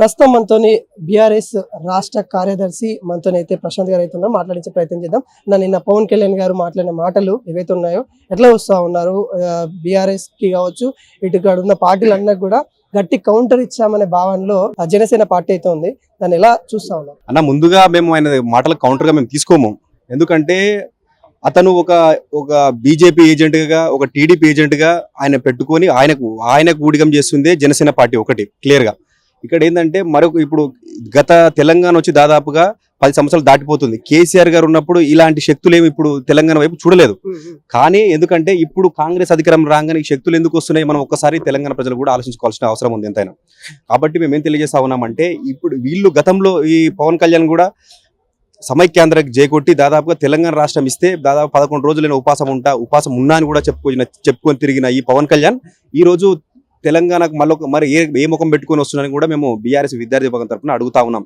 ప్రస్తుతం మనతోని బీఆర్ఎస్ రాష్ట్ర కార్యదర్శి మనతోని అయితే ప్రశాంత్ గారు అయితే ఉన్నారు. మాట్లాడించే ప్రయత్నం చేద్దాం. నిన్న పవన్ కళ్యాణ్ గారు మాట్లాడిన మాటలు ఏవైతే ఉన్నాయో ఎట్లా వస్తూ ఉన్నారు, బీఆర్ఎస్ కి కావచ్చు ఇటు ఉన్న పార్టీలన్నా కూడా గట్టి కౌంటర్ ఇచ్చామనే భావనలో జనసేన పార్టీ అయితే ఉంది. దాన్ని ఎలా చూస్తా ఉన్నాం అన్న? ముందుగా మేము ఆయన మాటల కౌంటర్ గా మేము తీసుకోము. ఎందుకంటే అతను ఒక బీజేపీ ఏజెంట్ గా, ఒక టీడీపీ ఏజెంట్ గా ఆయన పెట్టుకొని ఆయనకు ఊడిగం చేస్తుంది జనసేన పార్టీ ఒకటి క్లియర్ గా. ఇక్కడ ఏంటంటే ఇప్పుడు గత తెలంగాణ వచ్చి దాదాపుగా 10 సంవత్సరాలు దాటిపోతుంది. కేసీఆర్ గారు ఉన్నప్పుడు ఇలాంటి శక్తులు ఏమి ఇప్పుడు తెలంగాణ వైపు చూడలేదు. కానీ ఎందుకంటే ఇప్పుడు కాంగ్రెస్ అధికారం రాగానే ఈ శక్తులు ఎందుకు వస్తున్నాయి మనం ఒక్కసారి తెలంగాణ ప్రజలు కూడా ఆలోచించుకోవాల్సిన అవసరం ఉంది ఎంతైనా. కాబట్టి మేము ఏం తెలియజేస్తా ఉన్నామంటే, ఇప్పుడు వీళ్ళు గతంలో ఈ పవన్ కళ్యాణ్ కూడా సమైక్యాంధ్రకి జయకొట్టి దాదాపుగా తెలంగాణ రాష్ట్రం ఇస్తే దాదాపు 11 రోజులైన ఉపాసం ఉన్నా అని కూడా చెప్పుకొని తిరిగిన ఈ పవన్ కళ్యాణ్ ఈ రోజు తెలంగాణకు మరి ఏ ముఖం పెట్టుకొని వస్తున్నారని కూడా మేము బీఆర్ఎస్ విద్యార్థి విభాగం తరఫున అడుగుతా ఉన్నాం.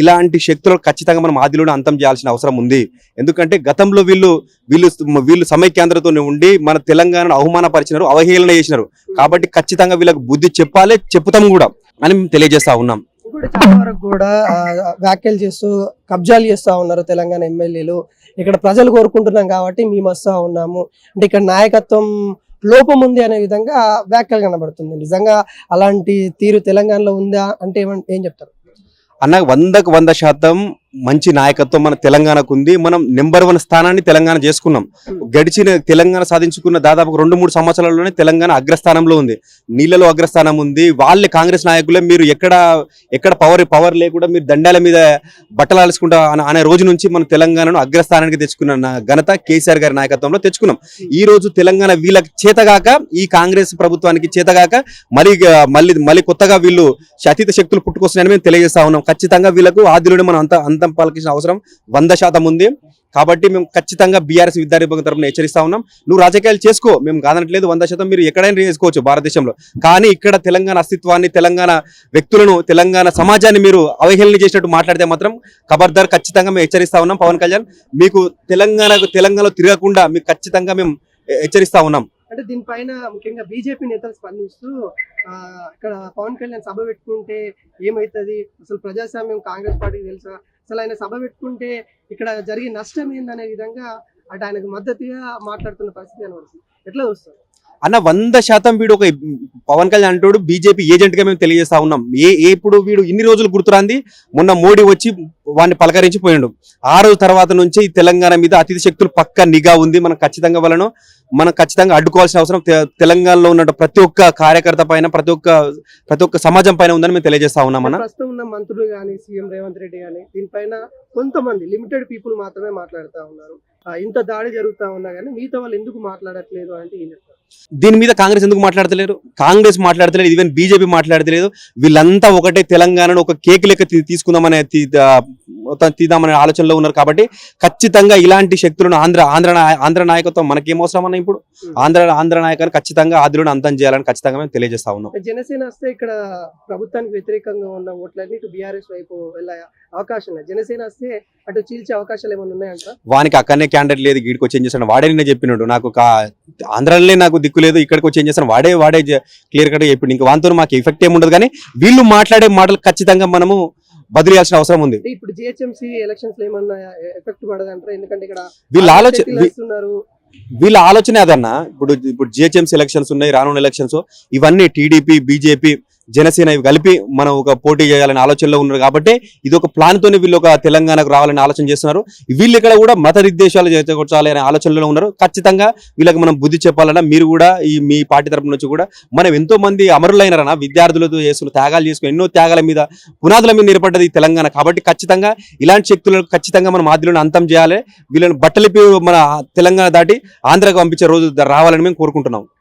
ఇలాంటి శక్తులు ఖచ్చితంగా మనం ఆదిలోనే అంతం చేయాల్సిన అవసరం ఉంది. ఎందుకంటే గతంలో వీళ్ళు సమైక్యాంధ్రతోనే ఉండి మన తెలంగాణను అవమానపరిచినారు, అవహేళన చేసినారు. కాబట్టి ఖచ్చితంగా వీళ్ళకి బుద్ధి చెప్పాలి, చెప్పుతాం కూడా అని మేము తెలియజేస్తా ఉన్నాం. చాలా వరకు కూడా వ్యాఖ్యలు చేస్తూ కబ్జాలు చేస్తా ఉన్నారు తెలంగాణ ఎమ్మెల్యేలు. ఇక్కడ ప్రజలు కోరుకుంటున్నాం కాబట్టి మేము వస్తా ఉన్నాము అంటే ఇక్కడ నాయకత్వం లోపం ఉంది అనే విధంగా వ్యాఖ్యలు కనబడుతుంది. నిజంగా అలాంటి తీరు తెలంగాణలో ఉందా అంటే ఏం చెప్తారు అన్న? 100కు 100% మంచి నాయకత్వం మన తెలంగాణకు ఉంది. మనం నెంబర్ 1 స్థానాన్ని తెలంగాణ చేసుకున్నాం. గడిచిన తెలంగాణ సాధించుకున్న దాదాపు 2-3 సంవత్సరాల్లోనే తెలంగాణ అగ్రస్థానంలో ఉంది, నీళ్లలో అగ్రస్థానం ఉంది. వాళ్ళే కాంగ్రెస్ నాయకులే మీరు ఎక్కడ పవర్ లేకుండా మీరు దండాల మీద బట్టలు ఆలుసుకుంటా అనే రోజు నుంచి మనం తెలంగాణను అగ్రస్థానానికి తెచ్చుకున్న ఘనత కేసీఆర్ గారి నాయకత్వంలో తెచ్చుకున్నాం. ఈ రోజు తెలంగాణ వీళ్ళకి చేతగాక, ఈ కాంగ్రెస్ ప్రభుత్వానికి చేతగాక మళ్ళీ కొత్తగా వీళ్ళు అతీత శక్తులు పుట్టుకొస్తున్నాయని మేము తెలియజేస్తా ఉన్నాం. ఖచ్చితంగా వీళ్ళకు ఆదిలోనే మనం అంతం పలికించిన అవసరం 100% ఉంది. కాబట్టి మేము ఖచ్చితంగా బీఆర్ఎస్ విద్యార్థి విభాగం తరఫున హెచ్చరిస్తా ఉన్నాం. నువ్వు రాజకీయాలు చేసుకో, మేము కాదనట్లేదు, 100% మీరు ఎక్కడైనా చేసుకోవచ్చు భారతదేశంలో. కానీ ఇక్కడ తెలంగాణ అస్తిత్వాన్ని, తెలంగాణ వ్యక్తులను, తెలంగాణ సమాజాన్ని మీరు అవహేళన చేసినట్టు మాట్లాడితే మాత్రం ఖబర్దార్ ఖచ్చితంగా మేము హెచ్చరిస్తా ఉన్నాం. పవన్ కళ్యాణ్ మీకు తెలంగాణలో తిరగకుండా మీకు ఖచ్చితంగా మేము హెచ్చరిస్తా ఉన్నాం. అంటే దీనిపైన ముఖ్యంగా బీజేపీ నేతలు స్పందిస్తూ ఇక్కడ పవన్ కళ్యాణ్ సభ పెట్టుకుంటే ఏమైతుంది, అసలు ప్రజాస్వామ్యం కాంగ్రెస్ పార్టీకి తెలుసా, అసలు ఆయన సభ పెట్టుకుంటే ఇక్కడ జరిగే నష్టం ఏందనే విధంగా అటు ఆయనకు మద్దతుగా మాట్లాడుతున్న పరిస్థితి కనబడుతుంది. ఎట్లా చూస్తారు అన్న? 100% వీడు ఒక పవన్ కళ్యాణ్ అంటాడు బీజేపీ ఏజెంట్ గా మేము తెలియజేస్తా ఉన్నాం. ఇప్పుడు వీడు ఇన్ని రోజులు గుర్తురాంది, మొన్న మోడీ వచ్చి వాడిని పలకరించిపోయాడు. ఆ రోజు తర్వాత నుంచి ఈ తెలంగాణ మీద అతిథి శక్తులు పక్క నిఘా ఉంది. మనం ఖచ్చితంగా అడ్డుకోవాల్సిన అవసరం తెలంగాణలో ఉన్న ప్రతి ఒక్క కార్యకర్త పైన, ప్రతి ఒక్క సమాజం పైన ఉందని మేము తెలియజేస్తా ఉన్నాం. అన్న, ప్రస్తుతం ఉన్న మంత్రులు కానీ, సీఎం రేవంత్ రెడ్డి కానీ దీనిపైన కొంతమంది లిమిటెడ్ పీపుల్ మాత్రమే మాట్లాడుతూ ఉన్నారు. ఇంత దాడి జరుగుతా ఉన్నా కానీ మిగతా వాళ్ళు ఎందుకు మాట్లాడట్లేదు అంటే ఏం చెప్తారు? దీని మీద కాంగ్రెస్ ఎందుకు మాట్లాడతలేరు? కాంగ్రెస్ మాట్లాడతలేదు, ఈవెన్ బీజేపీ మాట్లాడతలేదు. వీళ్ళంతా ఒకటే తెలంగాణను ఒక కేక్ లెక్క తీద్దామనే ఆలోచనలో ఉన్నారు. కాబట్టి ఖచ్చితంగా ఇలాంటి శక్తులను ఆంధ్ర నాయకత్వం మనకేం అవసరం అన్న? ఇప్పుడు ఆంధ్ర నాయకాన్ని ఖచ్చితంగా ఆదిలోనే అంతం చేయాలని ఖచ్చితంగా మేము తెలియజేస్తా ఉన్నాం. జనసేన వస్తే ఇక్కడ ప్రభుత్వానికి వ్యతిరేకంగా ఉన్న ఓట్లన్నీ ఇటు బీఆర్ఎస్ వైపు వెళ్ళే అవకాశం లేదు. జనసేన వస్తే అటు చీల్చే అవకాశాలు ఏమైనా ఉన్నాయంట? వానికి అక్కడనే క్యాండిడేట్ లేదు, గీడికి వచ్చి ఏం చేస్తాను వాడే నిన్న చెప్పినాడు. నాకు ఆంధ్రలోనే నాకు దిక్కు లేదు, ఇక్కడికి వచ్చి ఏం చేస్తాను వాడే క్లియర్ కట్ చెప్పిండు. ఇంకా వాంతో మాకు ఎఫెక్ట్ ఏమి ఉండదు. కానీ వీళ్ళు మాట్లాడే మాటలు ఖచ్చితంగా మనము బదిలీయాల్సిన అవసరం ఉంది. ఇప్పుడు జిహెచ్ఎంసీ ఎలక్షన్స్ ఏమన్నా ఎఫెక్ట్ పడదంటారు? ఎందుకంటే ఇక్కడ వీళ్ళ ఆలోచన అదన్న. ఇప్పుడు జిహెచ్ఎంసీ ఎలక్షన్స్ ఉన్నాయి, రానున్న ఎలక్షన్స్. ఇవన్నీ టీడీపీ, బీజేపీ, జనసేన ఇవి కలిపి మనం ఒక పోటీ చేయాలనే ఆలోచనలో ఉన్నారు. కాబట్టి ఇది ఒక ప్లాన్ తోనే వీళ్ళు ఒక తెలంగాణకు రావాలని ఆలోచన చేస్తున్నారు. వీళ్ళు ఇక్కడ కూడా మత విద్వేషాలు చేకూర్చాలి అనే ఆలోచనలో ఉన్నారు. ఖచ్చితంగా వీళ్ళకి మనం బుద్ధి చెప్పాలన్నా మీరు కూడా మీ పార్టీ తరపు నుంచి కూడా మనం ఎంతో మంది అమరులైనారన్న, విద్యార్థులతో చేస్తున్న త్యాగాలు చేసుకుని ఎన్నో త్యాగాల మీద పునాదుల మీద నిలబడ్డది ఈ తెలంగాణ. కాబట్టి ఖచ్చితంగా ఇలాంటి శక్తులను ఖచ్చితంగా మనం ఆదిలోనే అంతం చేయాలి. వీళ్ళని బట్టలిపి మన తెలంగాణ దాటి ఆంధ్రాకు పంపించే రోజు రావాలని మేము కోరుకుంటున్నాం.